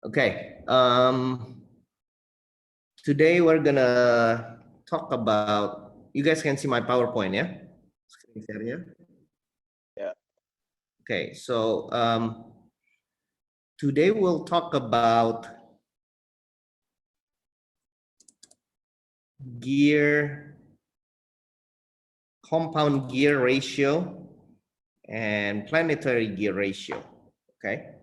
Okay. Today we're gonna talk about. You guys can see my PowerPoint, yeah? Screen share, yeah. Yeah. Okay. So today we'll talk about compound gear ratio and planetary gear ratio. Okay.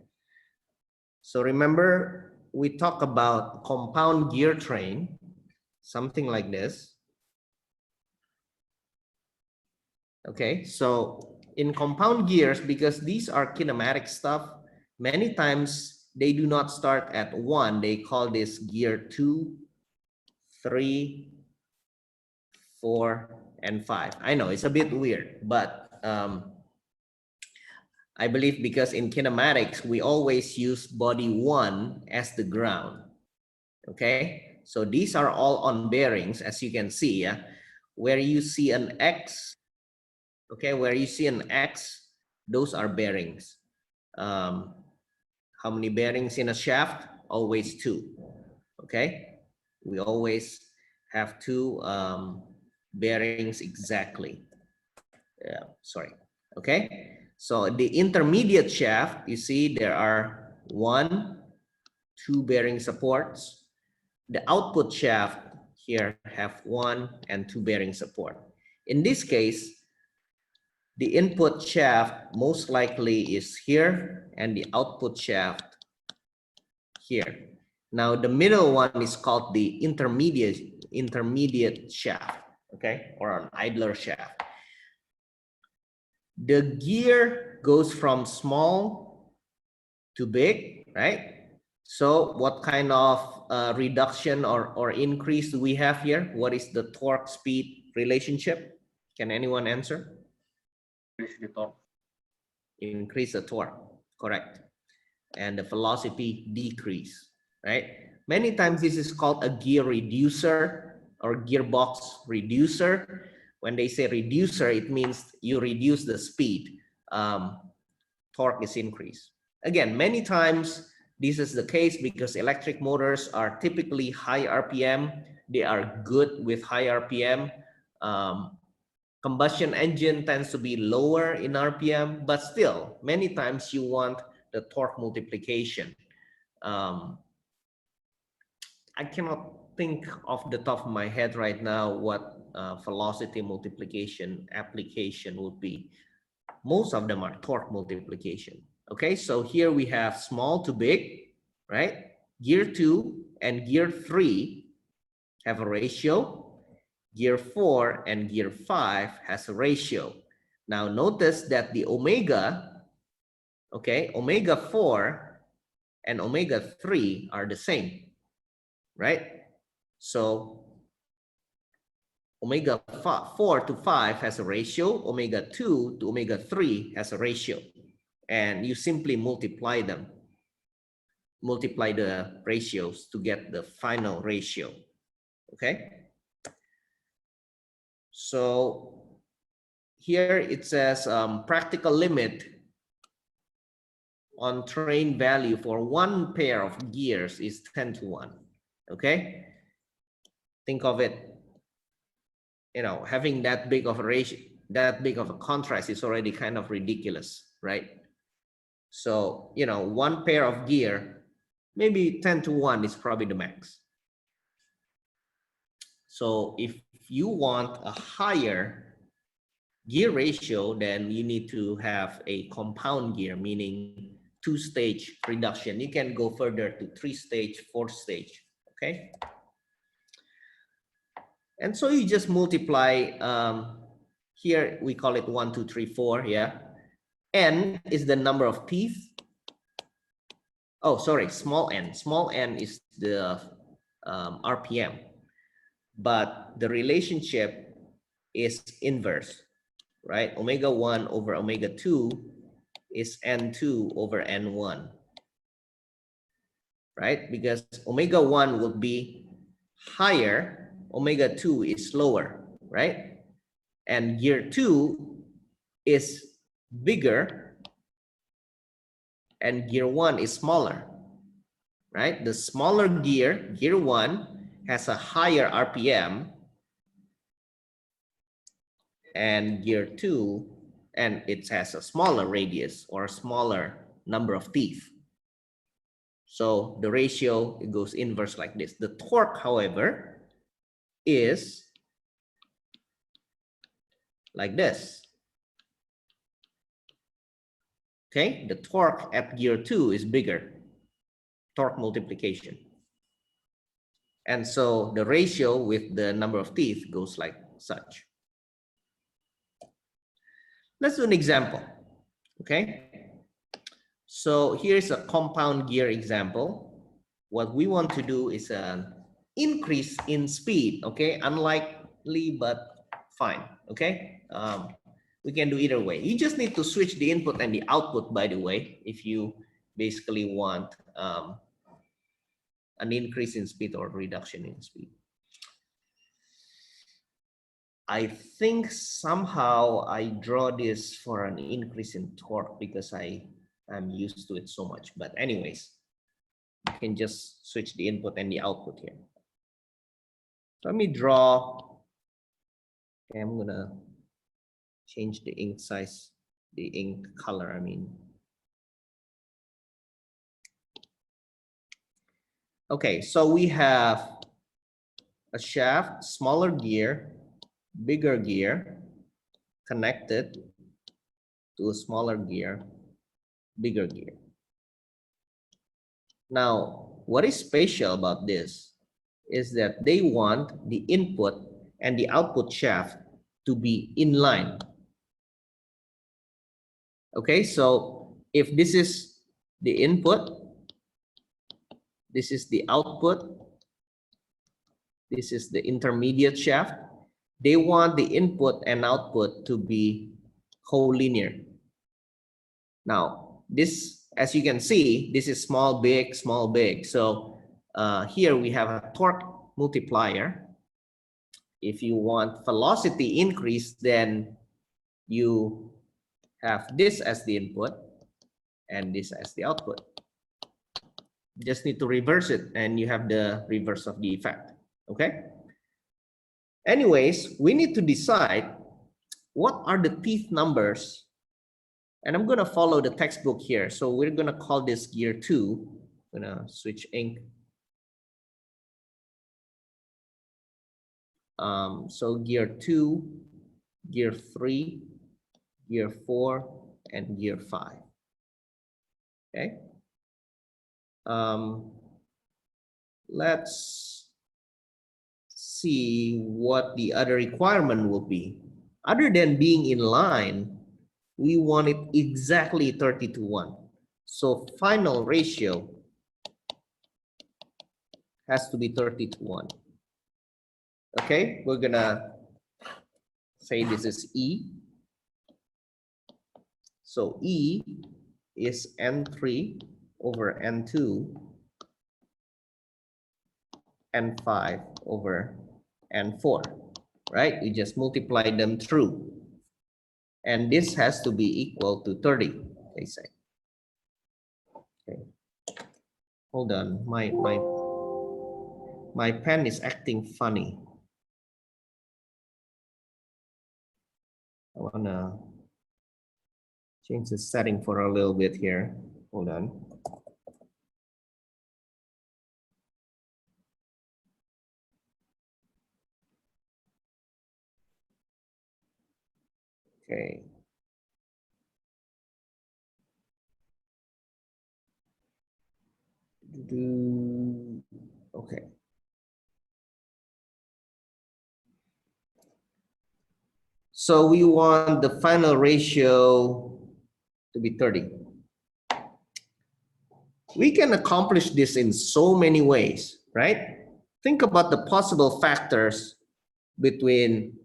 So remember, we talk about compound gear train, something like this. Okay, so in compound gears, because these are kinematic stuff, many times they do not start at 1. They call this gear 2, 3, 4, and 5. I know it's a bit weird, but I believe because in kinematics, we always use body 1 as the ground. Okay, so these are all on bearings, as you can see, yeah? Where you see an X, okay, where you see an X, those are bearings. How many bearings in a shaft? Always 2. Okay, we always have 2 bearings exactly. Yeah, sorry. Okay, so the intermediate shaft, you see there are 1, 2 bearing supports. The output shaft here have 1 and 2 bearing support. In this case, the input shaft most likely is here and the output shaft here. Now the middle one is called the intermediate shaft, okay, or an idler shaft. The gear goes from small to big, right? So what kind of reduction or increase do we have here? What is the torque speed relationship? Can anyone answer? Increase the torque, correct. And the velocity decrease, right? Many times this is called a gear reducer or gearbox reducer. When they say reducer, it means you reduce the speed. Torque is increased. Again, many times this is the case because electric motors are typically high RPM. They are good with high RPM. Combustion engine tends to be lower in RPM, but still, many times you want the torque multiplication. I cannot think off the top of my head right now what velocity multiplication application would be. Most of them are torque multiplication. Okay, so here we have small to big, right? Gear 2 and gear 3 have a ratio. Gear 4 and gear 5 has a ratio. Now notice that the omega, okay, omega 4 and omega 3 are the same, right? So omega 4 to 5 has a ratio, omega 2 to omega 3 has a ratio, and you simply multiply them, multiply the ratios to get the final ratio, okay? So here it says practical limit on train value for one pair of gears is 10 to 1, okay? Think of it, you know, having that big of a ratio, that big of a contrast is already kind of ridiculous, right? So, you know, one pair of gear, maybe 10 to 1 is probably the max. So if you want a higher gear ratio, then you need to have a compound gear, meaning 2-stage reduction. You can go further to 3-stage, 4-stage, okay? And so you just multiply, here we call it 1, 2, 3, 4, yeah? N is the number of teeth. Oh, sorry, small n. Small n is the RPM. But the relationship is inverse, right? Omega 1 over omega 2 is N2 over N1, right? Because omega 1 would be higher, omega 2 is lower, right? And gear 2 is bigger and gear 1 is smaller. right? The smaller gear, gear 1, has a higher RPM, and gear 2, and it has a smaller radius or a smaller number of teeth. So the ratio, it goes inverse like this. The torque, however, is like this. Okay, the torque at gear 2 is bigger, torque multiplication. And so the ratio with the number of teeth goes like such. Let's do an example, okay? So here's a compound gear example. What we want to do is an increase in speed, okay? Unlikely, but fine, okay? We can do either way. You just need to switch the input and the output, by the way, if you basically want an increase in speed or reduction in speed. I think somehow I draw this for an increase in torque because I'm used to it so much. But anyways, you can just switch the input and the output here. So let me draw. Okay, I'm gonna change the ink size, the ink color, I mean. Okay, so we have a shaft, smaller gear, bigger gear, connected to a smaller gear, bigger gear. Now, what is special about this is that they want the input and the output shaft to be in line. Okay, so if this is the input, this is the output, this is the intermediate shaft, they want the input and output to be collinear. Now, this, as you can see, this is small, big, small, big. So here we have a torque multiplier. If you want velocity increase, then you have this as the input and this as the output. You just need to reverse it and you have the reverse of the effect, okay? Anyways, we need to decide what are the teeth numbers, and I'm gonna follow the textbook here. So we're gonna call this gear 2. I'm gonna switch ink. So gear 2, gear 3, gear 4, and gear 5. Okay. Let's see what the other requirement will be. Other than being in line, we want it exactly 30:1. So final ratio has to be 30:1. Okay, we're gonna say this is E. So E is N3 over N2, N5 over N4, right? We just multiply them through. And this has to be equal to 30, they say. Okay. Hold on, my pen is acting funny. I wanna change the setting for a little bit here. Hold on. Okay. Okay. So we want the final ratio to be 30. We can accomplish this in so many ways, right? Think about the possible factors between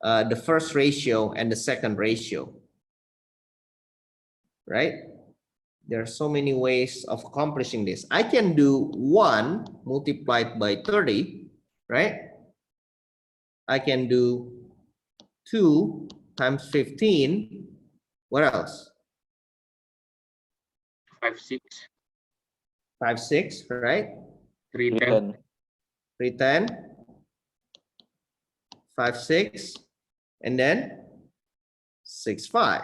the first ratio and the second ratio, right? There are so many ways of accomplishing this. I can do 1 multiplied by 30, right? I can do 2 times 15. What else? 5, 6. 5, 6, right? 310. 310, 5, 6, and then 6, 5,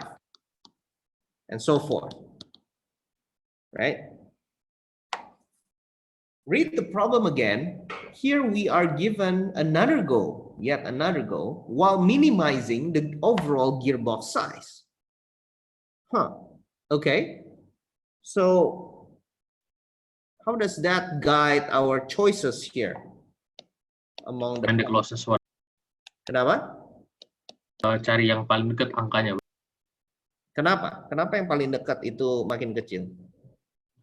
and so forth, right? Read the problem again. Here we are given another goal, yet another goal, while minimizing the overall gearbox size. Okay. So how does that guide our choices here among And the closest one. Kenapa? Cari yang paling dekat angkanya. Kenapa? Kenapa yang paling dekat itu makin kecil?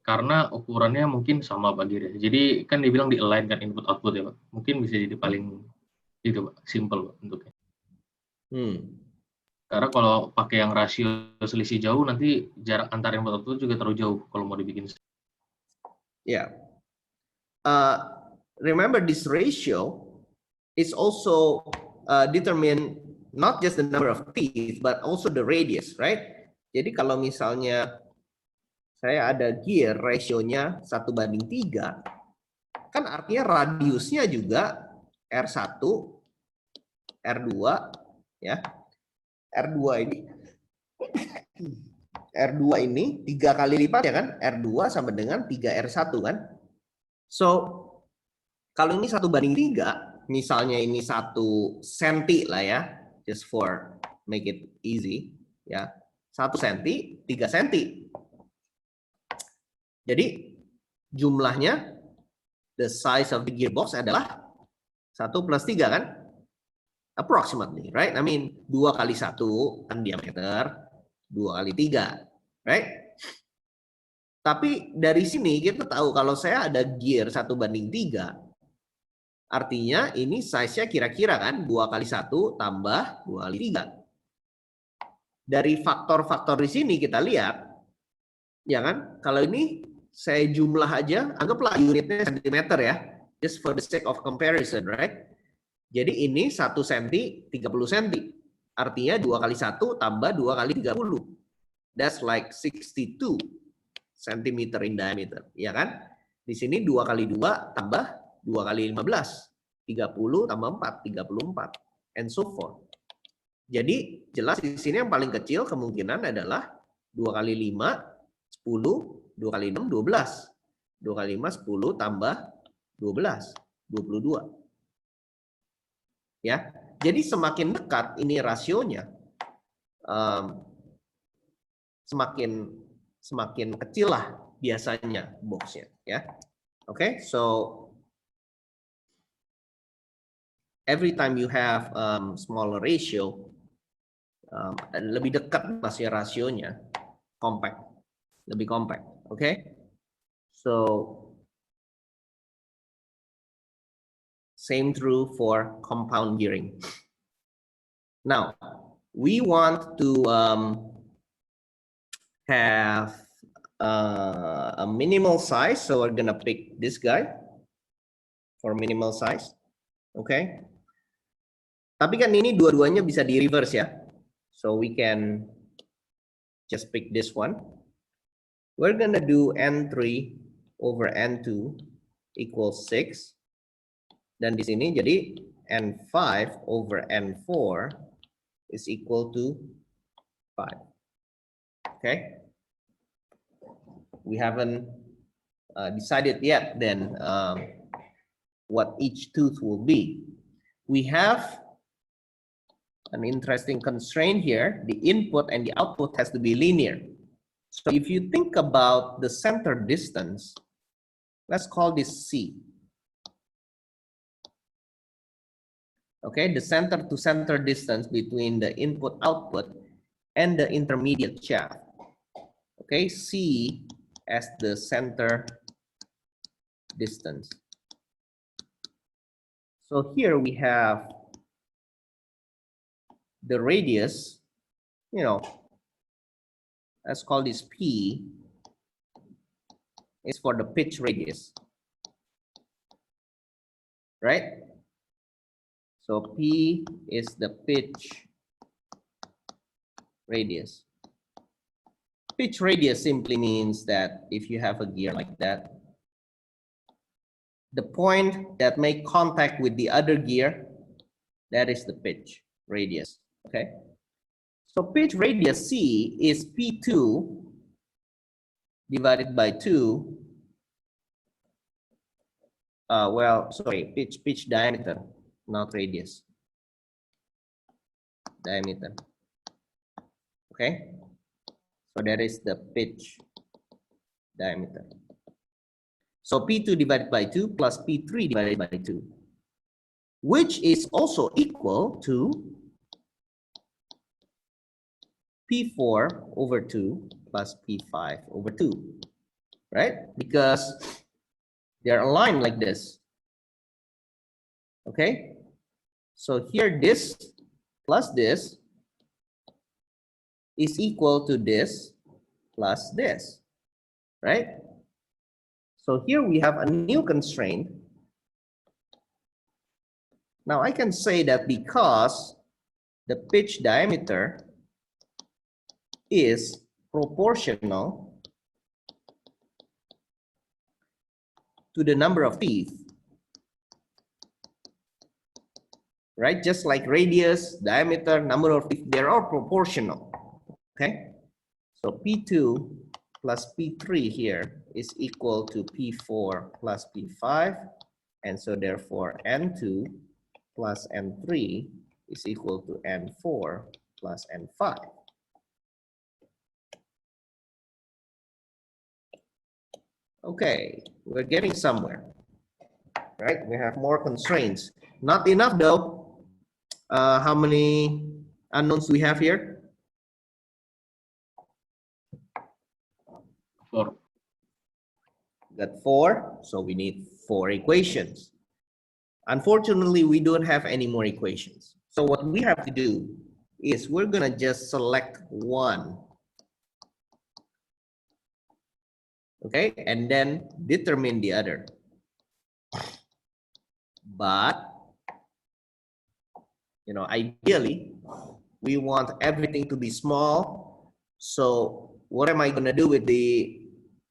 Karena ukurannya mungkin sama Pak Giri. Jadi kan dibilang di align kan input output ya Pak. Mungkin bisa jadi paling itu Pak, simple Pak bentuknya. Karena kalau pakai yang rasio selisih jauh nanti jarak antar input output juga terlalu jauh kalau mau dibikin. Yeah. Remember this ratio is also determine not just the number of teeth but also the radius, right? Jadi kalau misalnya saya ada gear rasionya 1:3, kan artinya radiusnya juga R1, R2, ya. R2 ini 3 kali lipat ya kan? R2 sama dengan 3R1 kan? So, kalau ini 1:3, misalnya ini 1 senti lah ya, just for make it easy, ya. 1 senti, 3 senti. Jadi jumlahnya, the size of the gearbox adalah 1 + 3 kan? Approximately, right? I mean, 2 kali 1 kan diameter, 2 kali 3, right? Tapi dari sini kita tahu kalau saya ada gear 1:3, artinya ini size-nya kira-kira kan 2 kali 1 tambah 2 kali 3. Dari faktor-faktor di sini kita lihat, ya kan? Kalau ini saya jumlah aja, anggaplah unitnya sentimeter ya, just for the sake of comparison, right? Jadi ini 1 cm 30 cm. Artinya 2 kali 1 tambah 2 kali 30. That's like 62 cm in diameter, ya kan? Di sini 2 kali 2 tambah 2 kali 15. 30 tambah 4, 34, and so forth. Jadi jelas di sini yang paling kecil kemungkinan adalah 2 kali 5, 10, 2 kali 6, 12. 2 kali 5, 10 tambah 12, 22. Ya, jadi semakin dekat ini rasionya, semakin kecil lah biasanya boxnya, ya. Oke, so every time you have smaller ratio, lebih dekat masih rasionya, compact, lebih compact. Okay, so same true for compound gearing. Now we want to have a minimal size, so we're gonna pick this guy for minimal size. Okay, tapi kan ini dua-duanya bisa di reverse ya, so we can just pick this one. We're gonna do N3 over N2 equals 6. Dan di sini jadi N5 over N4 is equal to 5. Okay. We haven't decided yet then what each tooth will be. We have an interesting constraint here. The input and the output has to be linear. So if you think about the center distance, let's call this C. Okay, the center to center distance between the input output and the intermediate shaft. Okay, C as the center distance. So here we have the radius, you know, let's call this P, is for the pitch radius, right? So P is the pitch radius. Pitch radius simply means that if you have a gear like that, the point that make contact with the other gear, that is the pitch radius, okay? So pitch radius C is P2 divided by 2. Pitch diameter, not radius. Diameter. Okay? So that is the pitch diameter. So P2 divided by 2 plus P3 divided by 2, which is also equal to P4 over 2 plus P5 over 2, right? Because they're aligned like this. Okay? So here this plus this is equal to this plus this, right? So here we have a new constraint. Now I can say that because the pitch diameter is proportional to the number of teeth, right? Just like radius, diameter, number of teeth, they're all proportional, okay? So P2 plus P3 here is equal to P4 plus P5, and so therefore N2 plus N3 is equal to N4 plus N5. Okay, we're getting somewhere, right? We have more constraints. Not enough though. How many unknowns do we have here? 4. Got 4, so we need 4 equations. Unfortunately, we don't have any more equations. So what we have to do is we're gonna just select one, okay, and then determine the other. But you know, ideally, we want everything to be small. So what am I gonna do with the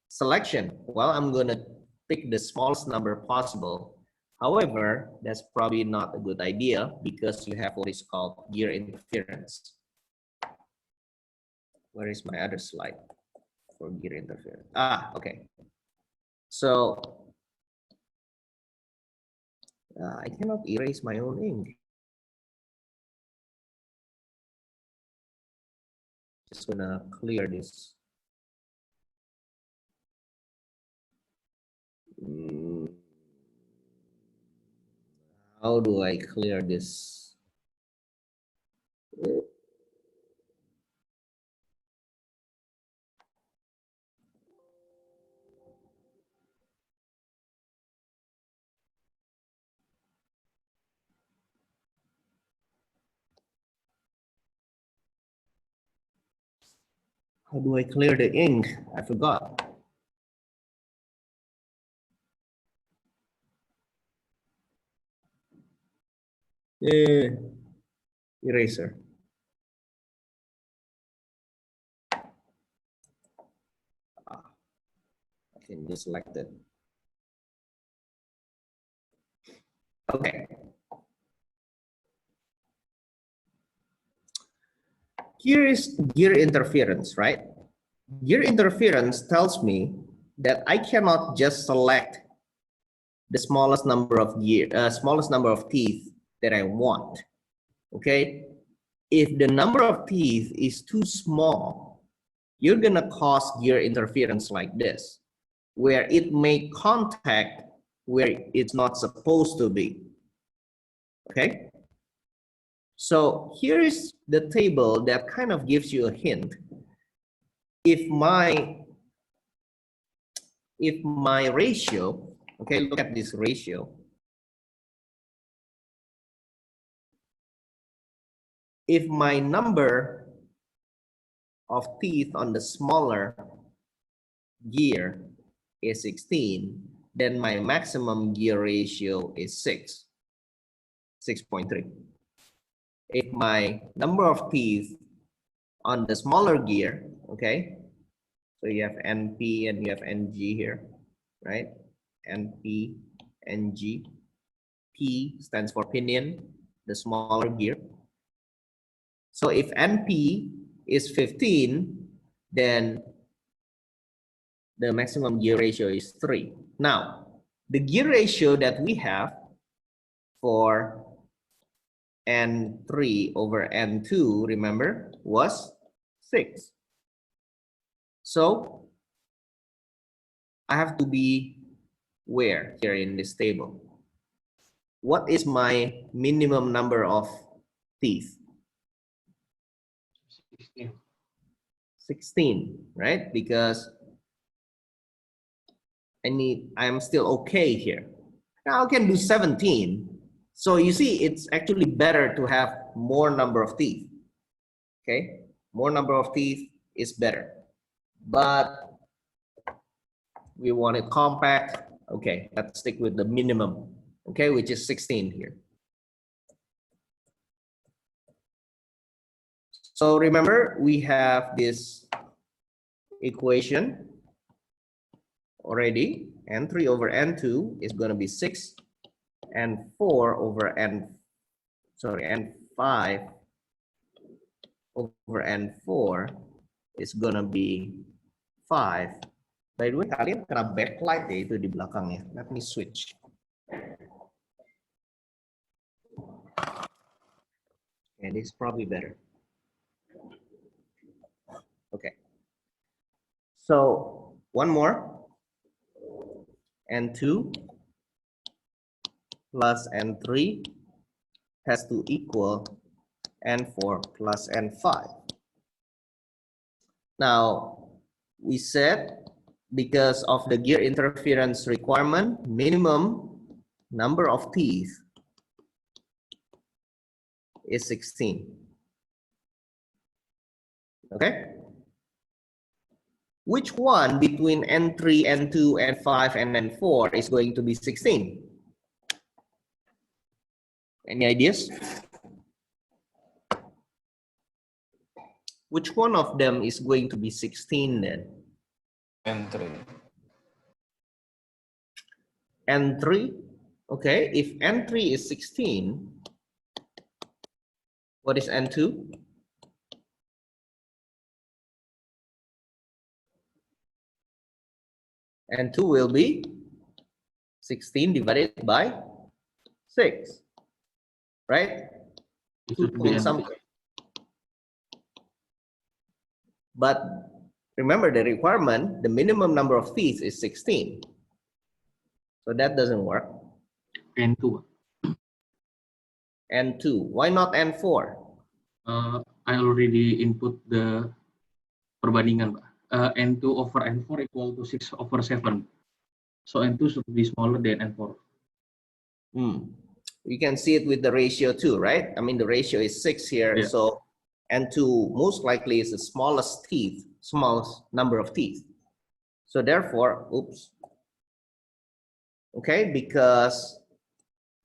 selection? Well, I'm gonna pick the smallest number possible. However, that's probably not a good idea because you have what is called gear interference. Where is my other slide for gear interference? Ah, okay. So I cannot erase my own ink. Just gonna clear this. How do I clear this? How do I clear the ink? I forgot. Eraser. I can just select it. Okay. Here is gear interference, right? Gear interference tells me that I cannot just select the smallest number of teeth that I want. Okay, if the number of teeth is too small, you're gonna cause gear interference like this, where it may contact where it's not supposed to be. Okay, so here is the table that kind of gives you a hint. If my ratio, okay, look at this ratio. If my number of teeth on the smaller gear is 16, then my maximum gear ratio is 6.3. If my number of teeth on the smaller gear, okay, so you have NP and you have NG here, right? NP NG. P stands for pinion, the smaller gear. So if NP is 15, then the maximum gear ratio is 3. Now, the gear ratio that we have for N3 over N2, remember, was 6. So I have to be where here in this table? What is my minimum number of teeth? 16. 16, right? Because I'm still okay here. Now I can do 17. So you see, it's actually better to have more number of teeth. Okay, more number of teeth is better. But we want it compact. Okay, let's stick with the minimum. Okay, which is 16 here. So remember, we have this equation already. N3 over N2 is going to be 6, and 4 over N5 over N4 is going to be 5. By the way, kalian kena backlight ya itu di belakangnya. Let me switch. And it's probably better. Okay. So one more. N2 plus N3 has to equal N4 plus N5. Now, we said because of the gear interference requirement, minimum number of teeth is 16. Okay? Which one between N3, N2, N5, and N4 is going to be 16? Any ideas? Which one of them is going to be 16 then? N3. N3, okay, if N3 is 16, what is N2? N2 will be 16 divided by 6, right? It 2 should be point N3. something. But remember the requirement, the minimum number of teeth is 16. So that doesn't work. N2. N2, why not N4? I already input the perbandingan, Pak. N2 over N4 equal to 6 over 7. So N2 should be smaller than N4. You can see it with the ratio too, right? I mean, the ratio is 6 here. Yeah. So N2 most likely is the smallest number of teeth. So therefore, oops. Okay, because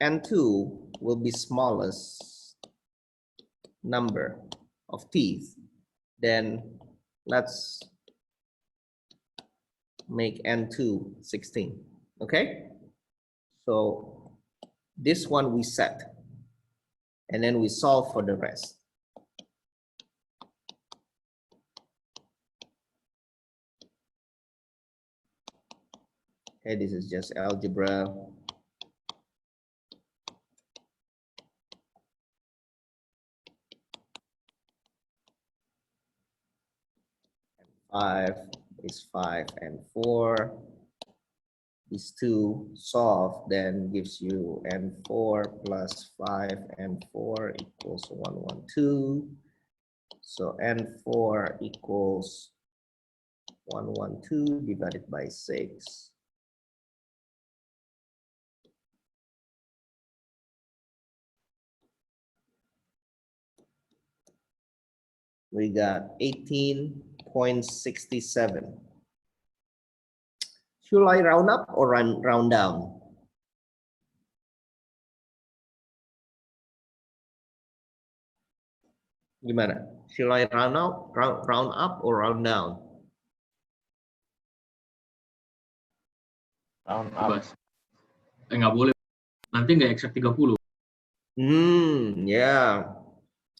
N2 will be smallest number of teeth, then let's make N2 16. Okay, so this one we set, and then we solve for the rest. Okay, this is just algebra. Five is 5 and 4. These two solve, then gives you N4 plus 5 and 4 equals 112. So N4 equals 112 divided by 6. We got 18.67. Should I round up or round down? Gimana? Should I round up or round down? Round up. nggak boleh. Nanti nggak exact 30. Ya.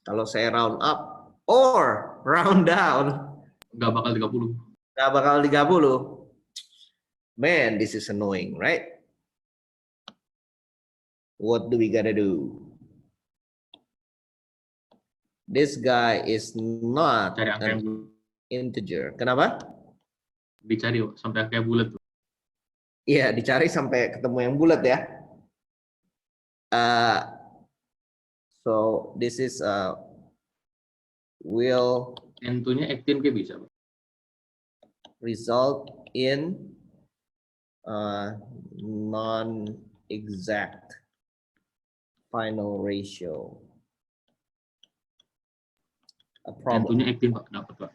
Kalau saya round up or round down, Nggak bakal 30. nggak bakal 30. Man, this is annoying, right? What do we gotta do? This guy is not Cari angka yang an integer. Kenapa? dicari sampai angka yang bulat tuh. Iya, dicari sampai ketemu yang bulat ya. So this is will N2-nya 18 kayak bisa, Pak. result in non-exact final ratio. A problem. N2-nya 18, Pak. Dapat, Pak.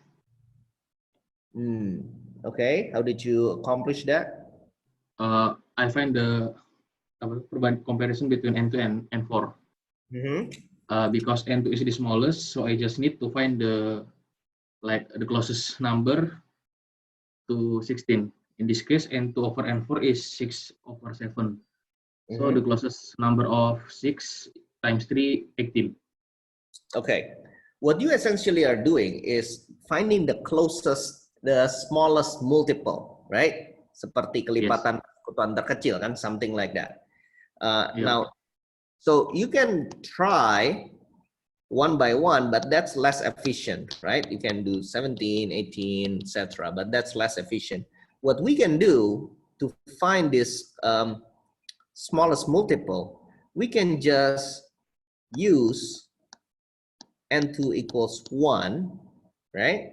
Okay, how did you accomplish that? I find the comparison between N2 and N4. Because N2 is the smallest, so I just need to find the closest number to 16. In this case, N2 over N4 is 6 over 7. So the closest number of 6 times 3, 18. Okay, what you essentially are doing is finding the smallest multiple, right? Seperti kelipatan sekutuan terkecil kan, something like that. Now, so you can try one by one, but that's less efficient, right? You can do 17, 18, etc., but that's less efficient. What we can do to find this smallest multiple, we can just use N2 equals 1, right?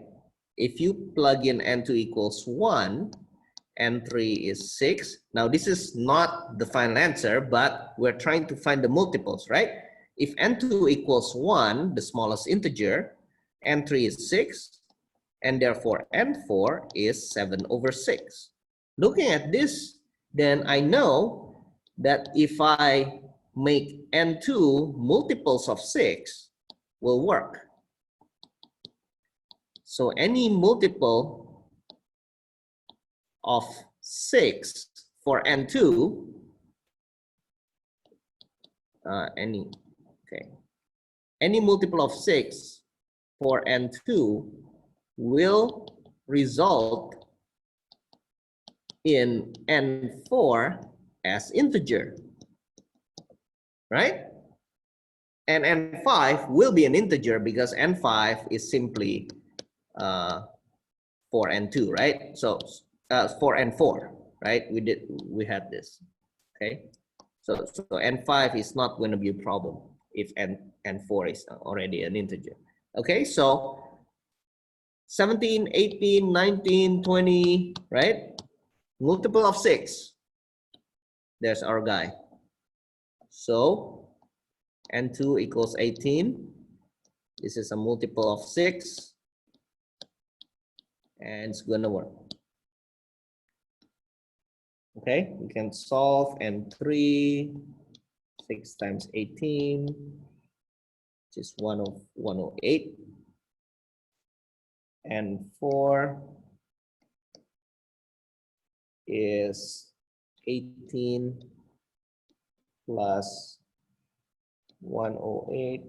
If you plug in N2 equals 1, N3 is 6. Now, this is not the final answer, but we're trying to find the multiples, right? If N2 equals 1, the smallest integer, N3 is 6, and therefore N4 is 7 over 6. Looking at this, then I know that if I make N2 multiples of 6, will work. So any multiple of 6 for N2, any multiple of 6 for N2 will result in N4 as integer, right? And N5 will be an integer because N5 is simply 4 N2, right? So 4 N4, right? We had this, okay? So N5 is not going to be a problem if N4 is already an integer. Okay, so 17, 18, 19, 20, right? Multiple of 6. There's our guy. So N2 equals 18. This is a multiple of 6. And it's going to work. Okay, we can solve N3, 6 times 18, which is 108. N4 is 18 plus 108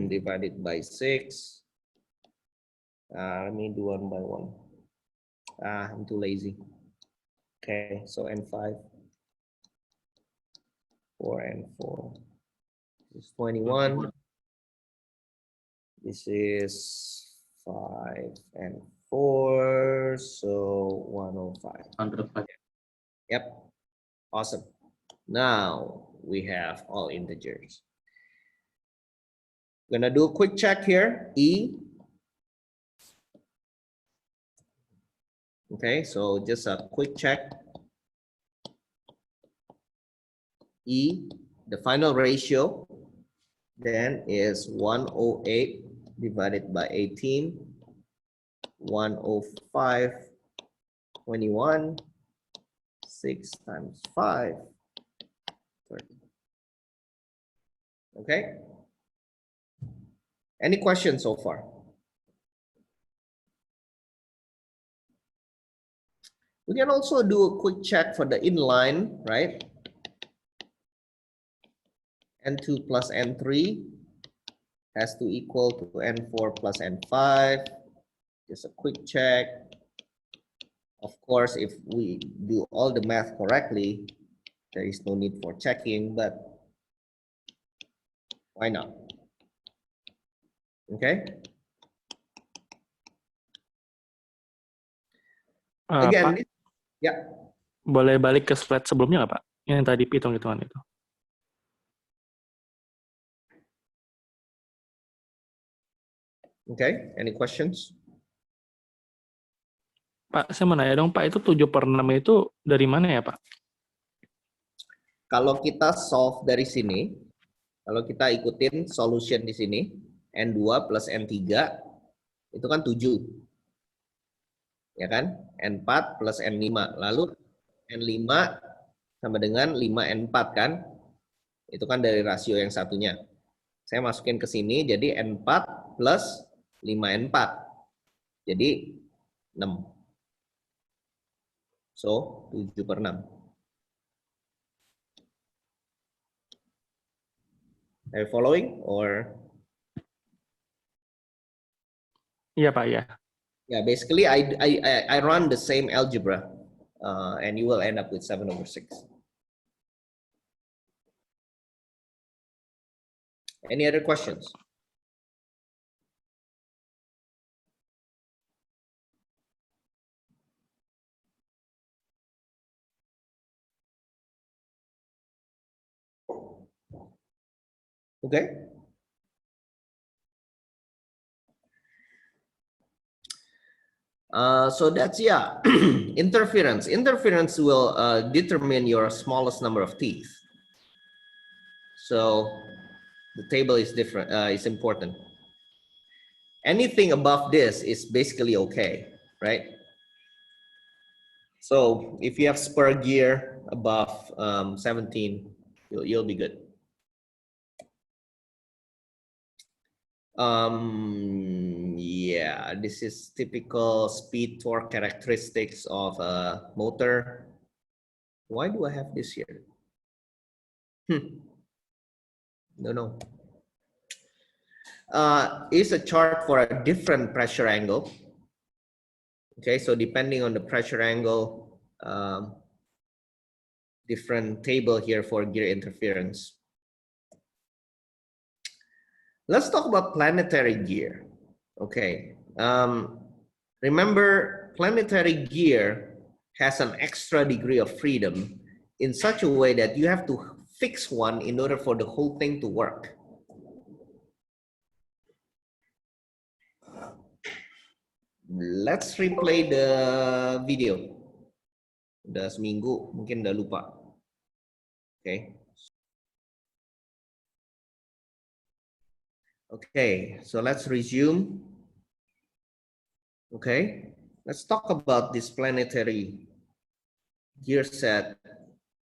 divided by 6. Let me do one by one. I'm too lazy. Okay, so N5, 4 and 4. This is 21. This is 5 and 4, so 105. 105. Yep, awesome. Now we have all integers. Gonna do a quick check here, E. Okay, so just a quick check. E, the final ratio then is 108 divided by 18, 105, 21, 6 times 5, 30. Okay. Any questions so far? We can also do a quick check for the inline, right? n2 plus n3 has to equal to n4 plus n5. Just a quick check. Of course, if we do all the math correctly, there is no need for checking, but why not? Okay. Again, Pak, ya. boleh balik ke slide sebelumnya nggak, Pak? Yang tadi hitung-hitungan itu. Okay, any questions? Pak, saya mau nanya dong, Pak, itu 7/6 itu dari mana ya, Pak? Kalau kita solve dari sini, kalau kita ikutin solution di sini, N2 plus N3, itu kan 7. Ya kan? N4 plus N5. Lalu N5 sama dengan 5N4 kan? Itu kan dari rasio yang satunya. Saya masukin ke sini, jadi N4 plus 5N4. Jadi 6. So, 7/6. Are you following or? Iya, Pak, ya. Yeah, basically I run the same algebra, and you will end up with 7/6. Any other questions? Okay. So that's, yeah, interference. Interference will determine your smallest number of teeth. So the table is different, is important. Anything above this is basically okay, right? So if you have spur gear above 17, you'll be good. Yeah, this is typical speed torque characteristics of a motor. Why do I have this here? No. Is a chart for a different pressure angle. Okay, so depending on the pressure angle, different table here for gear interference. Let's talk about planetary gear. Okay, remember, planetary gear has an extra degree of freedom in such a way that you have to fix one in order for the whole thing to work. Let's replay the video. Udah seminggu, mungkin udah lupa. Okay. Okay, so let's resume. Okay, let's talk about this planetary gear set.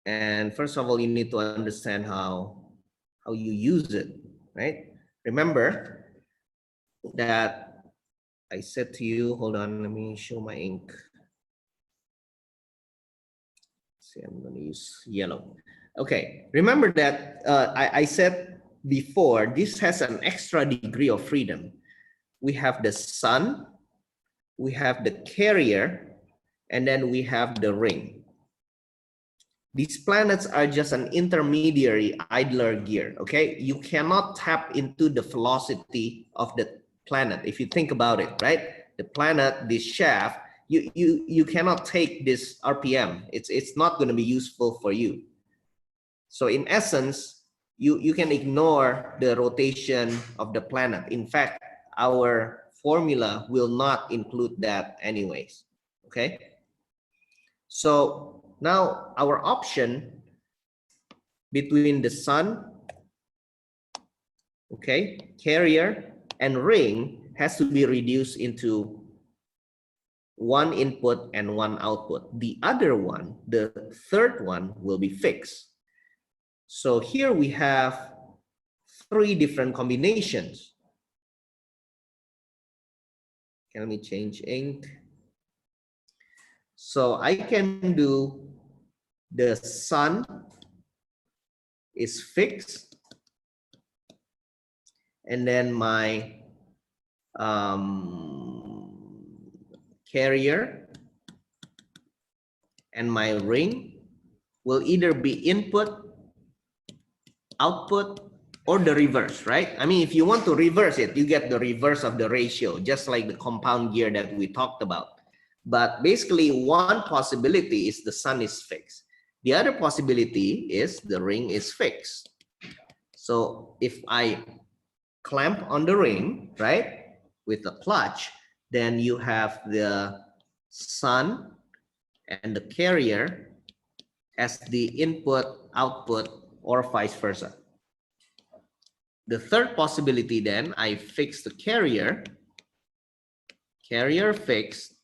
And first of all, you need to understand how you use it, right? Remember that I said to you, hold on, let me show my ink. See, I'm going to use yellow. Okay, remember that I said before, this has an extra degree of freedom. We have the sun, we have the carrier, and then we have the ring. These planets are just an intermediary idler gear, okay? You cannot tap into the velocity of the planet if you think about it, right? The planet, this shaft, you cannot take this RPM. It's not going to be useful for you. So in essence, you can ignore the rotation of the planet. In fact, our formula will not include that anyways, okay? So now our option between the sun, okay, carrier, and ring has to be reduced into one input and one output. The other one, the third one, will be fixed. So here we have 3 different combinations. Okay, let me change ink. So I can do the sun is fixed and then my carrier and my ring will either be input, output, or the reverse, right? I mean, if you want to reverse it, you get the reverse of the ratio, just like the compound gear that we talked about. But basically, one possibility is the sun is fixed. The other possibility is the ring is fixed. So if I clamp on the ring, right, with the clutch, then you have the sun and the carrier as the input, output, or vice versa. The third possibility, then, I fix the carrier fixed,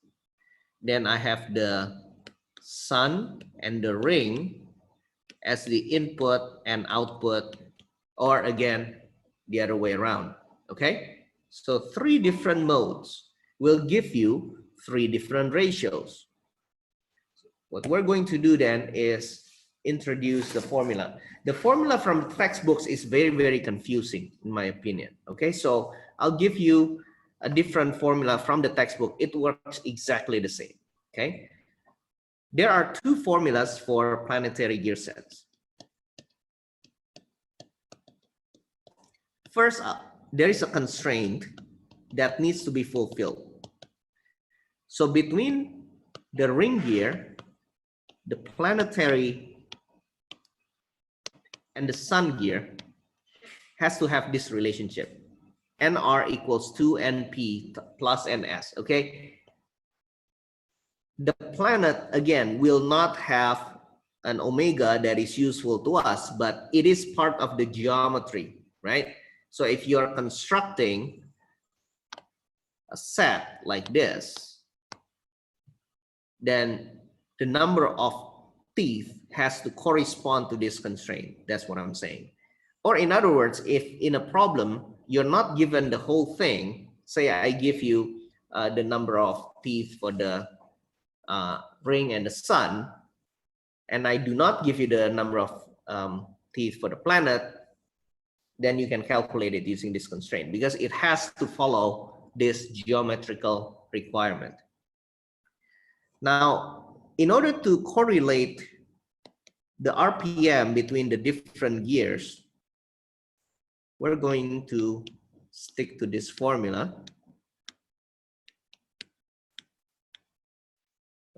then I have the sun and the ring as the input and output, or again, the other way around, okay? So 3 different modes will give you 3 different ratios. What we're going to do then is introduce the formula. The formula from textbooks is very, very confusing in my opinion, okay? So I'll give you a different formula from the textbook. It works exactly the same, okay? There are 2 formulas for planetary gear sets. First, there is a constraint that needs to be fulfilled. So between the ring gear, the planetary, and the sun gear has to have this relationship. NR equals 2NP plus NS, okay? The planet, again, will not have an omega that is useful to us, but it is part of the geometry, right? So if you're constructing a set like this, then the number of teeth has to correspond to this constraint. That's what I'm saying. Or in other words, if in a problem, you're not given the whole thing, say I give you the number of teeth for the ring and the sun, and I do not give you the number of teeth for the planet, then you can calculate it using this constraint because it has to follow this geometrical requirement. Now, in order to correlate the RPM between the different gears, we're going to stick to this formula.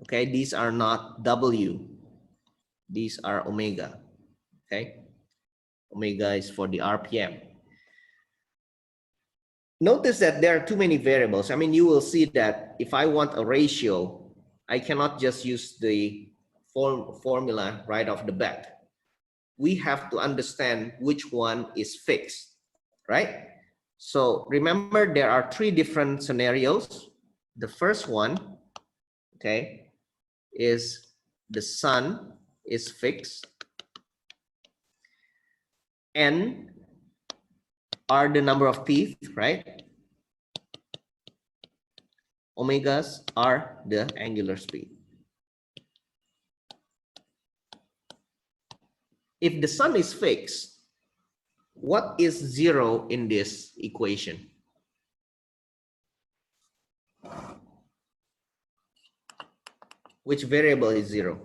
Okay, these are not W, these are omega, okay? Omega is for the RPM. Notice that there are too many variables. I mean, you will see that if I want a ratio, I cannot just use the formula right off the bat. We have to understand which one is fixed, right? So remember, there are 3 different scenarios. The first one, okay, is the sun is fixed. N are the number of teeth, right? Omegas are the angular speed. If the sun is fixed, what is 0 in this equation? Which variable is 0?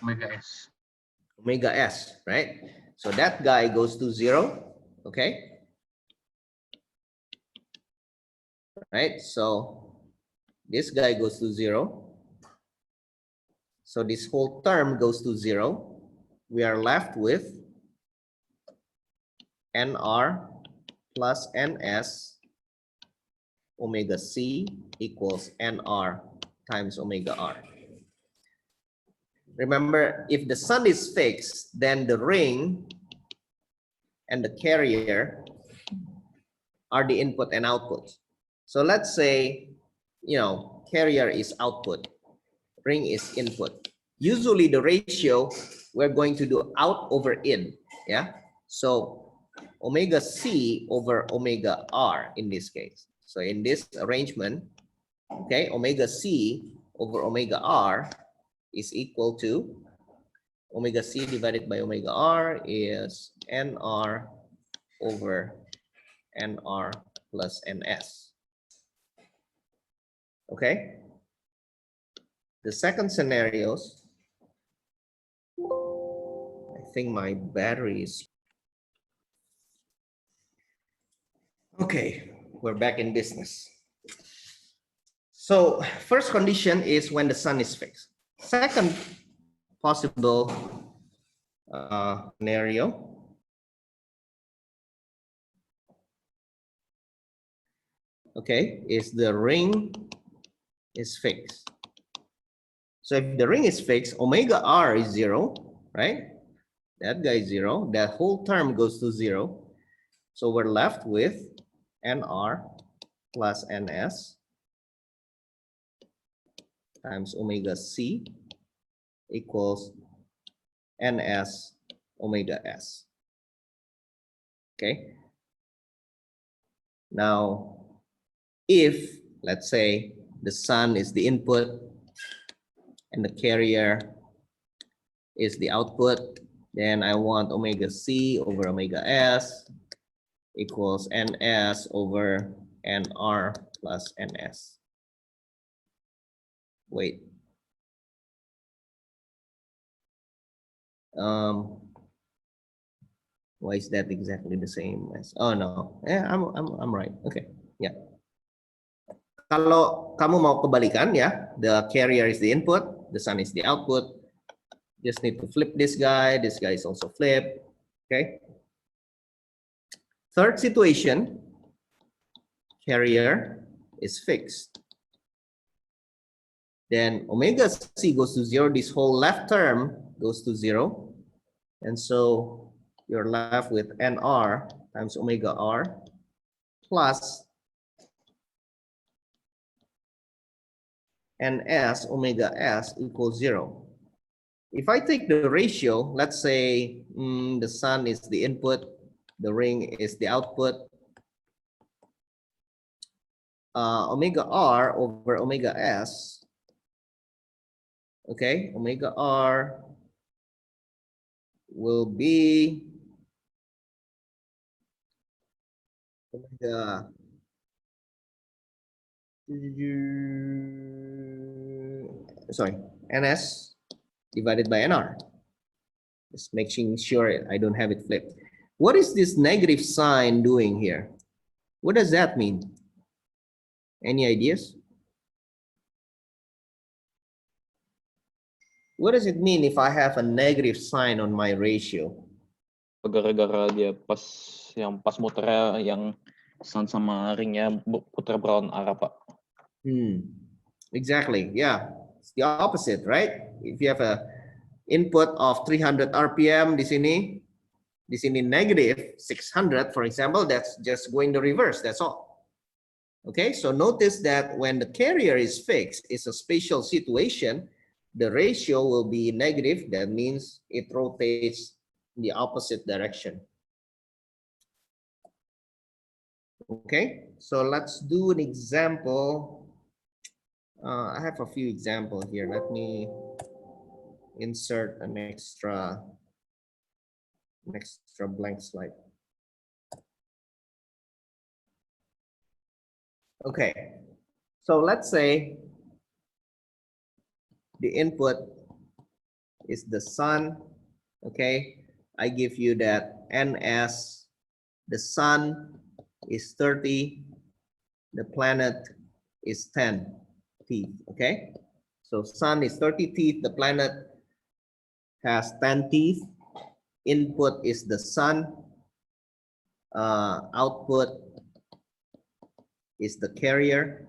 Omega S. Omega S, right? So that guy goes to 0, okay? Right, so this guy goes to 0. So this whole term goes to 0. We are left with NR plus NS omega C equals NR times omega R. Remember, if the sun is fixed, then the ring and the carrier are the input and output. So let's say, you know, carrier is output, ring is input. Usually the ratio, we're going to do out over in, yeah? So omega C over omega R in this case. So in this arrangement, okay, omega C over omega R is equal to omega C divided by omega R is NR over NR plus NS. Okay. The second scenarios, I think my battery is okay. We're back in business. So first condition is when the sun is fixed. Second possible scenario, okay, is the ring is fixed. So if the ring is fixed, omega r is 0, right? That guy is 0. That whole term goes to 0. So we're left with NR plus NS times omega C equals NS omega S. Okay. Now, if, let's say, the sun is the input and the carrier is the output, then I want omega C over omega S equals NS over NR plus NS. Wait. Why is that exactly the same as? Oh no, yeah, I'm right. Okay, yeah. Kalau kamu mau kebalikan ya, the carrier is the input, the sun is the output. Just need to flip this guy. This guy is also flipped. Okay. Third situation, carrier is fixed. Then omega C goes to 0. This whole left term goes to 0. And so you're left with NR times omega R plus NS omega S equals 0. If I take the ratio, let's say the sun is the input, the ring is the output, omega R over omega S, okay, omega R will be omega NS divided by NR. Just making sure I don't have it flipped. What is this negative sign doing here? What does that mean? Any ideas? What does it mean if I have a negative sign on my ratio? Gara-gara dia pas muternya yang sun sama ringnya putar brown arah, Pak. Exactly. Yeah, it's the opposite, right? If you have a input of 300 RPM di sini negative 600, for example, that's just going the reverse. That's all. Okay, so notice that when the carrier is fixed, it's a spatial situation. The ratio will be negative. That means it rotates in the opposite direction. Okay, so let's do an example. I have a few examples here. Let me insert an extra blank slide. Okay, so let's say the input is the sun. Okay, I give you that NS, the sun is 30, the planet is 10 teeth. Okay, so sun is 30 teeth, the planet has 10 teeth. Input is the sun, output is the carrier,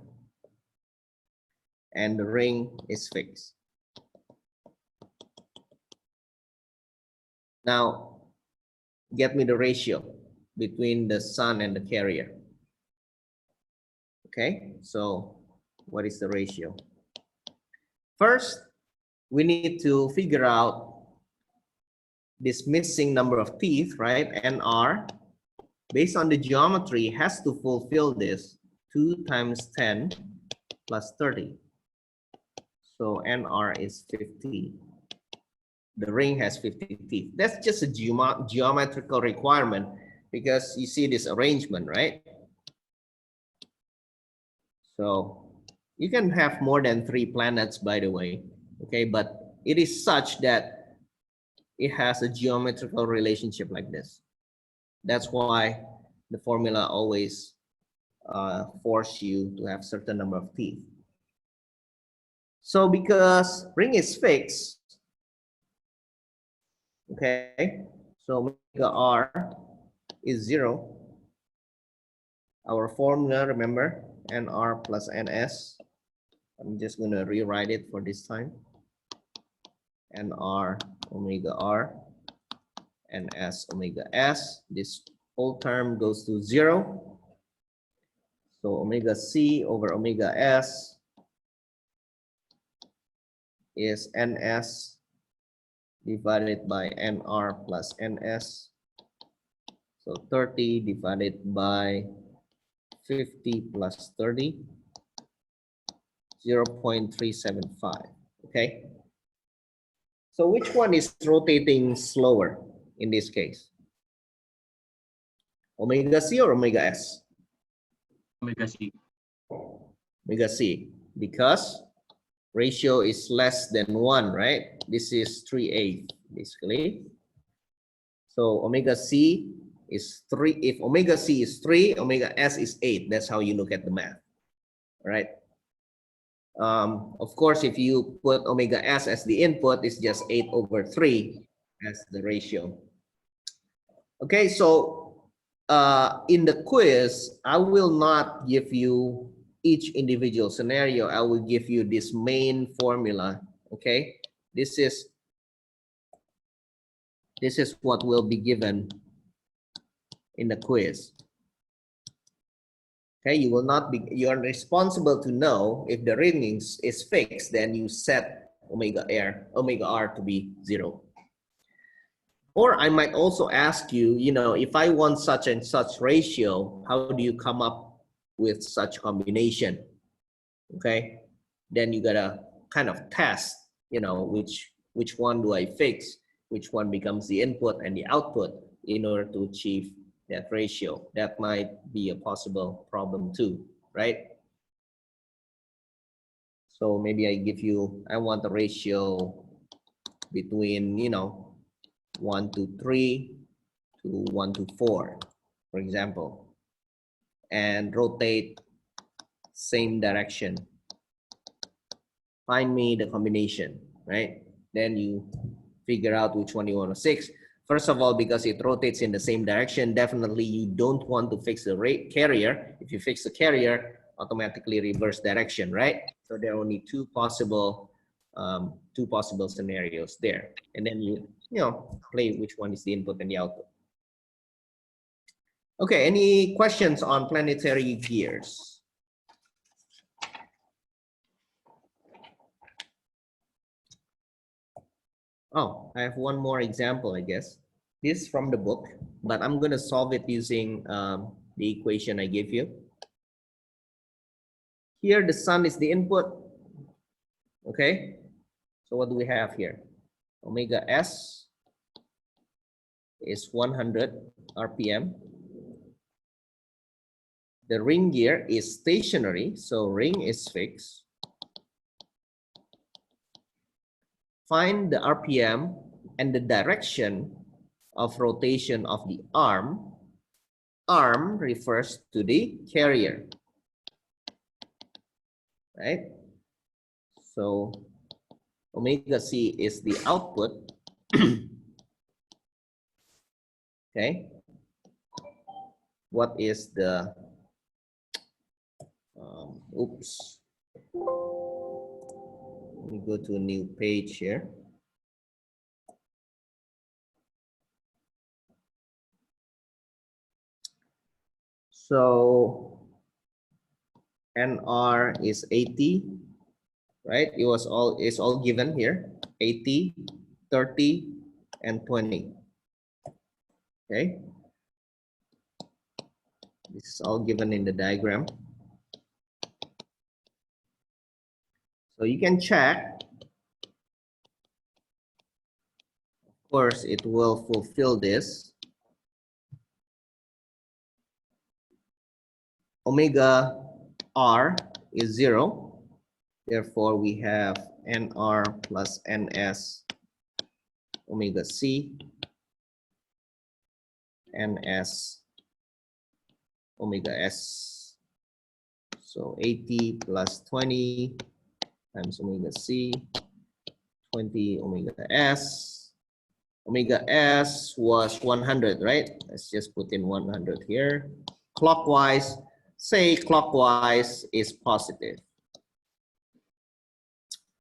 and the ring is fixed. Now, get me the ratio between the sun and the carrier. Okay, so what is the ratio? First, we need to figure out this missing number of teeth, right? NR, based on the geometry, has to fulfill this 2 times 10 plus 30. So NR is 50. The ring has 50 teeth. That's just a geometrical requirement. because you see this arrangement, right? So you can have more than 3 planets, by the way, okay? But it is such that it has a geometrical relationship like this. That's why the formula always force you to have certain number of teeth. So because ring is fixed, okay, so omega r is 0. Our formula, remember, nr plus ns. I'm just going to rewrite it for this time. nr omega r, ns omega s. This whole term goes to 0. So omega c over omega s is ns divided by nr plus ns. So 30 divided by 50 plus 30, 0.375. Okay. So which one is rotating slower in this case? Omega c or omega s? Omega C. Omega c, because ratio is less than 1, right? This is 3/8 basically. So omega c is 3. If omega c is 3, omega s is 8. That's how you look at the math. All right. Of course, if you put omega s as the input, it's just 8 over 3 as the ratio. Okay, so in the quiz, I will not give you each individual scenario. I will give you this main formula. Okay, this is what will be given in the quiz. Okay, you will not be, you are responsible to know if the ring is fixed, then you set omega r to be 0. Or I might also ask you, you know, if I want such and such ratio, how do you come up with such combination? Okay, then you gotta kind of test, you know, which one do I fix, which one becomes the input and the output in order to achieve that ratio. That might be a possible problem too, right? So maybe I want the ratio between, you know, 1 to 3 to 1 to 4, for example, and rotate same direction. Find me the combination, right? Then you figure out which one you want to fix. First of all, because it rotates in the same direction, definitely you don't want to fix the carrier. If you fix the carrier, automatically reverse direction, right? So there are only two possible scenarios there, and then you know play which one is the input and the output. Okay, any questions on planetary gears? Oh, I have one more example, I guess. This is from the book, but I'm going to solve it using the equation I gave you. Here, the sun is the input. Okay, so what do we have here? Omega s is 100 RPM. The ring gear is stationary, so ring is fixed. Find the RPM and the direction of rotation of the arm. Arm refers to the carrier, right? So omega c is the output. Okay. What is the oops. Let me go to a new page here. So NR is 80, right? It's all given here. 80, 30, and 20. Okay. This is all given in the diagram. So you can check. Of course, it will fulfill this. omega R is 0. Therefore, we have NR plus NS omega C, NS omega S. So 80 plus 20 times omega C, 20 omega S. Omega S was 100, right? Let's just put in 100 here. Clockwise, say clockwise is positive.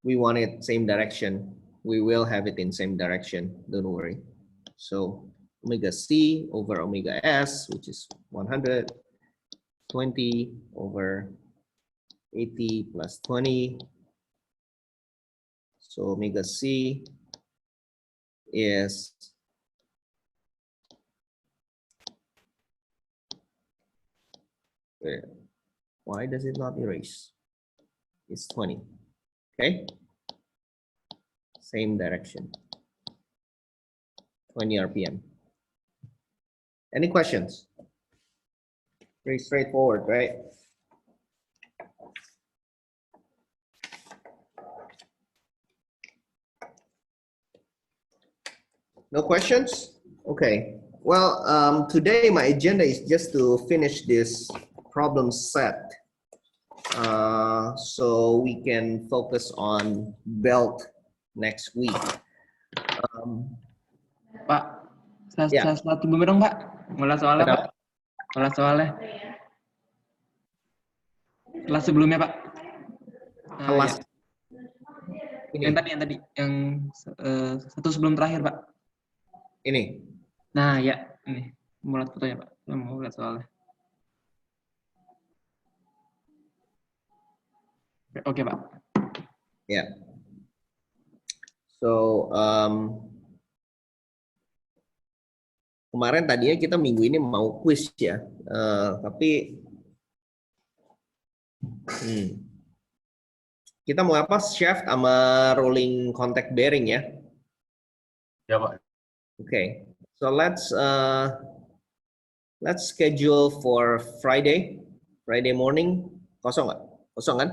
We want it same direction. We will have it in same direction, don't worry. So omega C over omega S, which is 100, 20 over 80 plus 20. So omega C is why does it not erase? It's 20. Okay, same direction, 20 RPM. Any questions? Pretty straightforward, right? No questions? Okay. Well, today my agenda is just to finish this problem set. So we can focus on belt next week. Pak, Ya. satu dulu dong Pak. Mulai soalnya Pak. Mulai soalnya. Kelas sebelumnya Pak. Kelas Ya. ini. Yang tadi, yang satu sebelum terakhir Pak. Ini. Nah ya, ini mulai fotonya Pak. Saya mau lihat soalnya. Oke Pak. Ya. So kemarin tadinya kita minggu ini mau quiz ya, tapi kita mau apa? Shaft sama rolling contact bearing ya. Ya Pak. Okay, so let's schedule for Friday morning. Kosong nggak? Kosong kan?